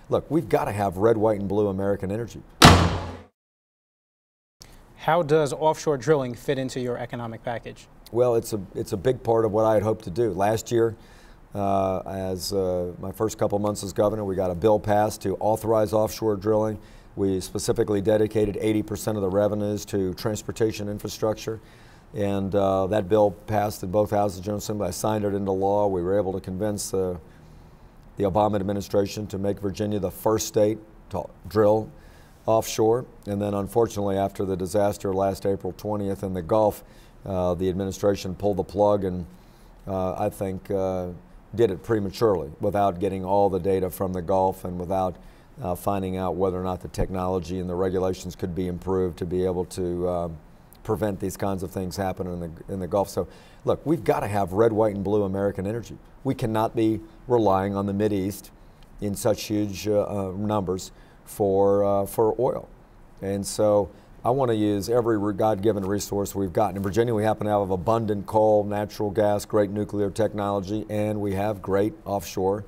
Look, we've got to have red, white, and blue American energy. How does offshore drilling fit into your economic package? Well, it's a big part of what I had hoped to do. Last year, as my first couple months as governor, we got a bill passed to authorize offshore drilling. We specifically dedicated 80% of the revenues to transportation infrastructure. And that bill passed in both houses of the General Assembly. I signed it into law. We were able to convince the Obama administration to make Virginia the first state to drill offshore. And then unfortunately, after the disaster last April 20th in the Gulf, the administration pulled the plug and I think did it prematurely without getting all the data from the Gulf and without finding out whether or not the technology and the regulations could be improved to be able to prevent these kinds of things happening in the Gulf. So look, we've got to have red, white, and blue American energy. We cannot be relying on the Mideast in such huge numbers for oil. And so I want to use every God-given resource we've got. In Virginia, we happen to have abundant coal, natural gas, great nuclear technology, and we have great offshore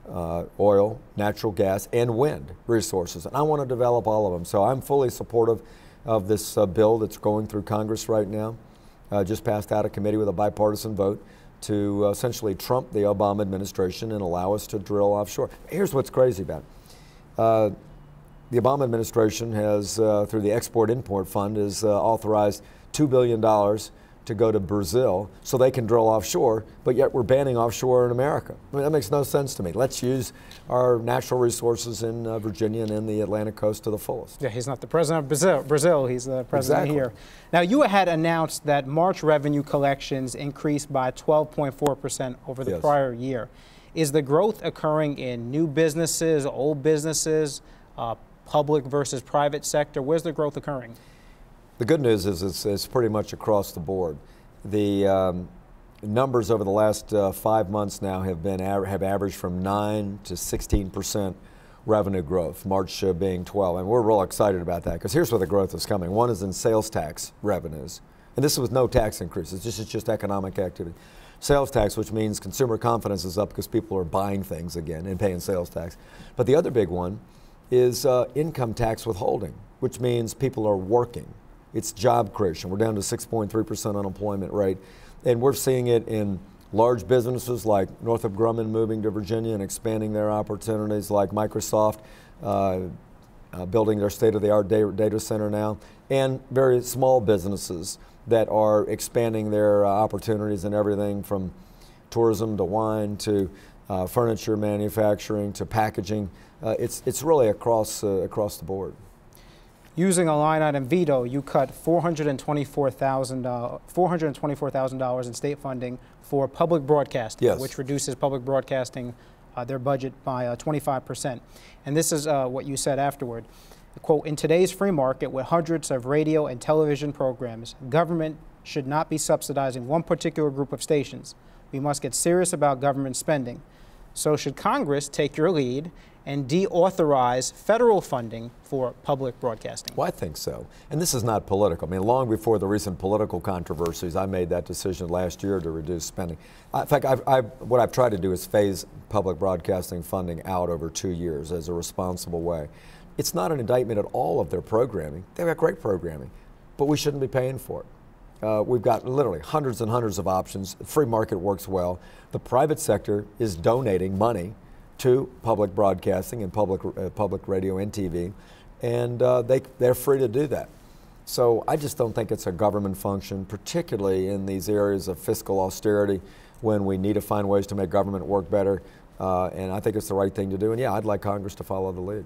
oil, natural gas, and wind resources. And I want to develop all of them. So I'm fully supportive of this bill that's going through Congress right now. Just passed out of committee with a bipartisan vote to essentially trump the Obama administration and allow us to drill offshore. Here's what's crazy about it. The Obama administration has, through the Export-Import Fund, has authorized $2 billion to go to Brazil so they can drill offshore, but yet we're banning offshore in America. I mean, that makes no sense to me. Let's use our natural resources in Virginia and in the Atlantic coast to the fullest. Yeah, he's not the president of Brazil, he's the president here. Now, you had announced that March revenue collections increased by 12.4% over the prior year. Is the growth occurring in new businesses, old businesses, public versus private sector? Where's the growth occurring? The good news is it's pretty much across the board. The numbers over the last 5 months now have averaged from 9 to 16% revenue growth, March being 12. And we're real excited about that because here's where the growth is coming. One is in sales tax revenues. And this is with no tax increases. This is just economic activity. Sales tax, which means consumer confidence is up because people are buying things again and paying sales tax. But the other big one is income tax withholding, which means people are working. It's job creation. We're down to 6.3% unemployment rate. And we're seeing it in large businesses like Northrop Grumman moving to Virginia and expanding their opportunities, like Microsoft building their state-of-the-art data center now, and very small businesses that are expanding their opportunities in everything from tourism to wine to furniture manufacturing to packaging. It's really across the board. Using a line item veto, you cut $424,000 in state funding for public broadcasting, yes, which reduces public broadcasting, their budget by 25%. And this is what you said afterward. Quote, in today's free market with hundreds of radio and television programs, government should not be subsidizing one particular group of stations. We must get serious about government spending. So should Congress take your lead and deauthorize federal funding for public broadcasting? Well, I think so. And this is not political. I mean, long before the recent political controversies, I made that decision last year to reduce spending. In fact, what I've tried to do is phase public broadcasting funding out over 2 years as a responsible way. It's not an indictment at all of their programming. They've got great programming, but we shouldn't be paying for it. We've got literally hundreds and hundreds of options. The free market works well. The private sector is donating money to public broadcasting and public radio and TV, and they're free to do that. So I just don't think it's a government function, particularly in these areas of fiscal austerity when we need to find ways to make government work better, and I think it's the right thing to do. And yeah, I'd like Congress to follow the lead.